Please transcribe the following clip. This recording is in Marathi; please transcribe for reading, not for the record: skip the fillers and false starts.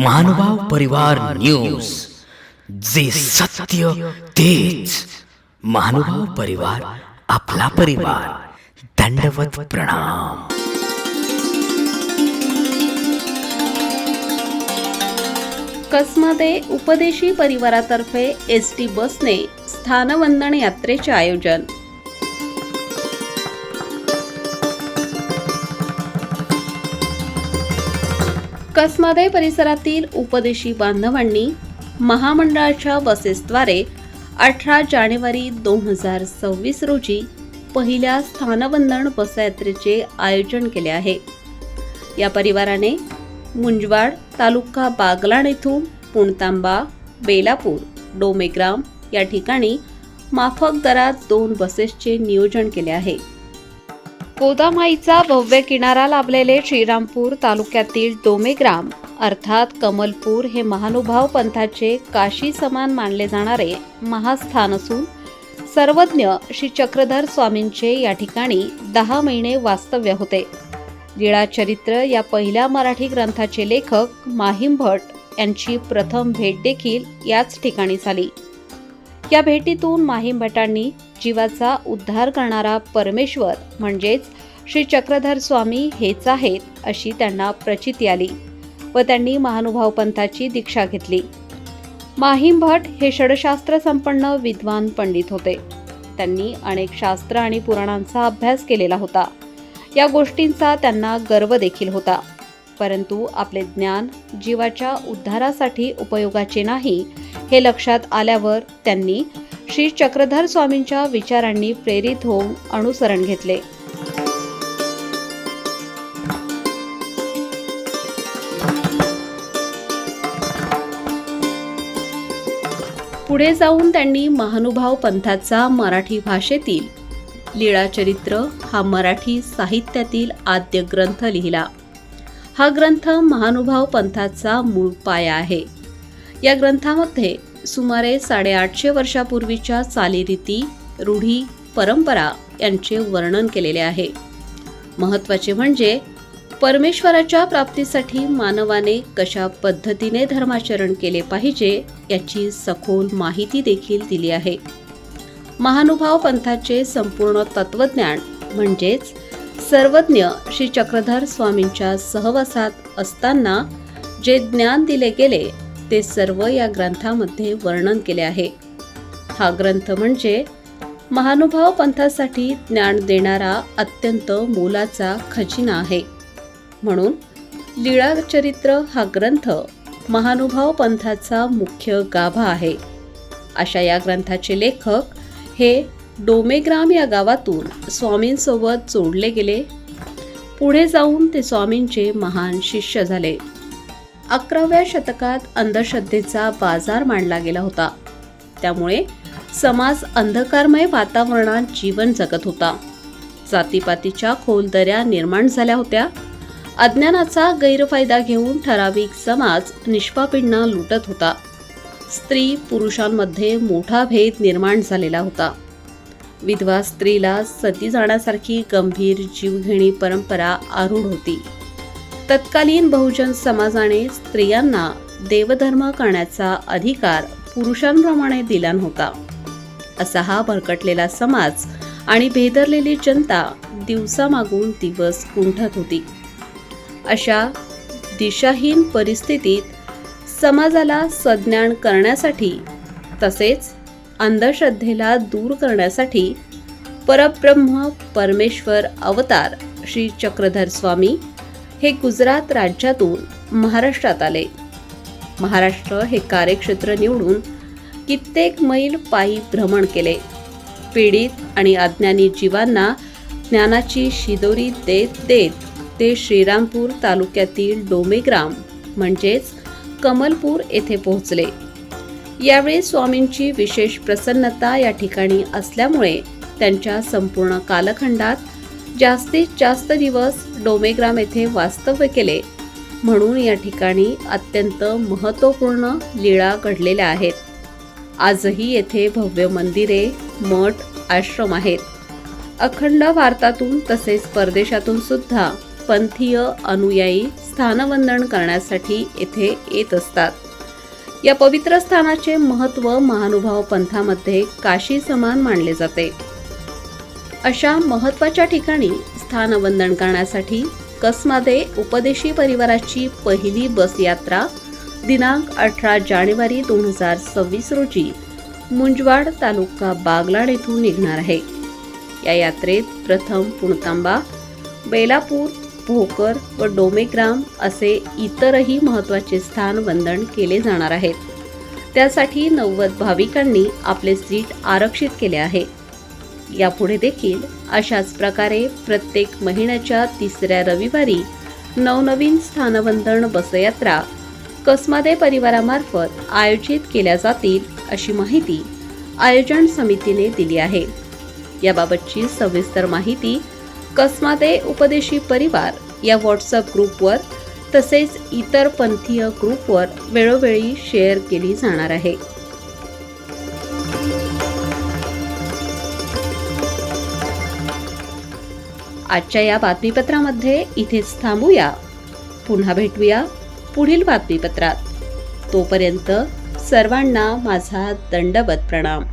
महानुभाव परिवार न्यूज, जे सत्य तेच. महानुभाव परिवार, आपला परिवार. दंडवत प्रणाम. कसमध्ये उपदेशी परिवारातर्फे एसटी बसने स्थानवंदन यात्रेचे आयोजन. कसमध्ये परिसरातील उपदेशी बांधवांनी महामंडळाच्या बसेसद्वारे 18 जानेवारी 2026 रोजी पहिल्या स्थानवंदन बसयात्रेचे आयोजन केले आहे. या परिवाराने मुंजवाड तालुका बागलाण येथून पुणतांबा, बेलापूर, डोमेग्राम या ठिकाणी माफक दरात 2 बसेसचे नियोजन केले आहे. गोदामाईचा भव्य किनारा लाभलेले श्रीरामपूर तालुक्यातील डोमेग्राम अर्थात कमलपूर हे महानुभाव पंथाचे काशी समान मानले जाणारे महास्थान असून सर्वज्ञ श्री चक्रधर स्वामींचे या ठिकाणी 10 महिने वास्तव्य होते. लीळा चरित्र या पहिल्या मराठी ग्रंथाचे लेखक माहीम भट यांची प्रथम भेट देखील याच ठिकाणी झाली. या भेटीतून माहीम भटांनी जीवाचा उद्धार करणारा परमेश्वर म्हणजेच श्री चक्रधर स्वामी हेच आहेत अशी त्यांना प्रचिती आली व त्यांनी महानुभाव पंथाची दीक्षा घेतली. माहीम भट हे षडशास्त्र संपन्न विद्वान पंडित होते. त्यांनी अनेक शास्त्र आणि पुराणांचा अभ्यास केलेला होता. या गोष्टींचा त्यांना गर्व देखील होता. परंतु आपले ज्ञान जीवाच्या उद्धारासाठी उपयोगाचे नाही हे लक्षात आल्यावर त्यांनी श्री चक्रधर स्वामींच्या विचारांनी प्रेरित होऊन अनुसरण घेतले. पुढे जाऊन त्यांनी महानुभाव पंथाचा मराठी भाषेतील लीळा चरित्र हा मराठी साहित्यातील आद्य ग्रंथ लिहिला. हा ग्रंथ महानुभाव पंथाचा मूळ पाया आहे. या ग्रंथामध्ये सुमारे 850 वर्षापूर्वीच्या चालीरीती, रूढी, परंपरा यांचे वर्णन केलेले आहे. महत्त्वाचे म्हणजे परमेश्वराच्या प्राप्तीसाठी मानवाने कशा पद्धतीने धर्माचरण केले पाहिजे याची सखोल माहिती देखील दिली आहे. महानुभाव पंथाचे संपूर्ण तत्वज्ञान म्हणजेच सर्वज्ञ श्री चक्रधर स्वामींच्या सहवासात असताना जे ज्ञान दिले गेले ते सर्व या ग्रंथामध्ये वर्णन केले आहे. हा ग्रंथ म्हणजे महानुभाव पंथासाठी ज्ञान देणारा अत्यंत मोलाचा खजिना आहे. म्हणून लीळा चरित्र हा ग्रंथ महानुभाव पंथाचा मुख्य गाभा आहे. अशा या ग्रंथाचे लेखक हे डोमेग्राम या गावातून स्वामींसोबत जोडले गेले. पुढे जाऊन ते स्वामींचे महान शिष्य झाले. 11व्या शतकात अंधश्रद्धेचा बाजार मांडला गेला होता. त्यामुळे समाज अंधकारमय वातावरणात जीवन जगत होता. जातीपातीच्या खोल दऱ्या निर्माण झाल्या होत्या. अज्ञानाचा गैरफायदा घेऊन ठराविक समाज निष्पापींना लुटत होता. स्त्री पुरुषांमध्ये मोठा भेद निर्माण झालेला होता. विधवा स्त्रीला सती जाण्यासारखी गंभीर जीवघेणी परंपरा आरूढ होती. तत्कालीन बहुजन समाजाने स्त्रियांना देवधर्म करण्याचा अधिकार पुरुषांप्रमाणे दिला नव्हता. असा हा भरकटलेला समाज आणि भेदरलेली जनता दिवसामागून दिवस गुंठत होती. अशा दिशाहीन परिस्थितीत समाजाला सज्ञान करण्यासाठी तसेच अंधश्रद्धेला दूर करण्यासाठी परब्रह्म परमेश्वर अवतार श्री चक्रधर स्वामी हे गुजरात राज्यातून महाराष्ट्रात आले. महाराष्ट्र हे कार्यक्षेत्र निवडून कित्येक मैल पायी भ्रमण केले. पीडित आणि अज्ञानी जीवांना ज्ञानाची शिदोरी देत देत ते श्रीरामपूर तालुक्यातील डोमेग्राम म्हणजेच कमलपूर येथे पोहोचले. यावेळी स्वामींची विशेष प्रसन्नता या ठिकाणी असल्यामुळे त्यांच्या संपूर्ण कालखंडात जास्तीत जास्त दिवस डोमेग्राम येथे वास्तव्य केले. म्हणून या ठिकाणी अत्यंत महत्त्वपूर्ण लीळा घडलेल्या आहेत. आजही येथे भव्य मंदिरे, मठ, आश्रम आहेत. अखंड भारतातून तसेच परदेशातून सुद्धा पंथीय अनुयायी स्थानवंदन करण्यासाठी येथे येत असतात. या पवित्र स्थानाचे महत्त्व महानुभाव पंथामध्ये काशी समान मानले जाते. अशा महत्त्वाच्या ठिकाणी स्थानवंदन करण्यासाठी कसमादे उपदेशी परिवाराची पहिली बस यात्रा दिनांक 18 जानेवारी 2026 रोजी मुंजवाड तालुका बागलाण येथून निघणार आहे. या यात्रेत प्रथम पुणतांबा, बेलापूर, भोकर व डोमेग्राम असे इतरही महत्त्वाचे स्थान वंदन केले जाणार आहेत. त्यासाठी 90 भाविकांनी आपले सीट आरक्षित केले आहे. यापुढे देखील अशाच प्रकारे प्रत्येक महिन्याच्या 3ऱ्या रविवारी नवनवीन स्थानवंदन बसयात्रा कसमादे परिवारामार्फत आयोजित केल्या जातील अशी माहिती आयोजन समितीने दिली आहे. याबाबतची सविस्तर माहिती कसमादे उपदेशी परिवार या व्हॉट्सअप ग्रुपवर तसेच इतर पंथीय ग्रुपवर वेळोवेळी शेअर केली जाणार आहे. आजच्या या बातमीपत्रामध्ये इथेच थांबूया. पुन्हा भेटूया पुढील बातमीपत्रात. तोपर्यंत सर्वांना माझा दंडवत प्रणाम.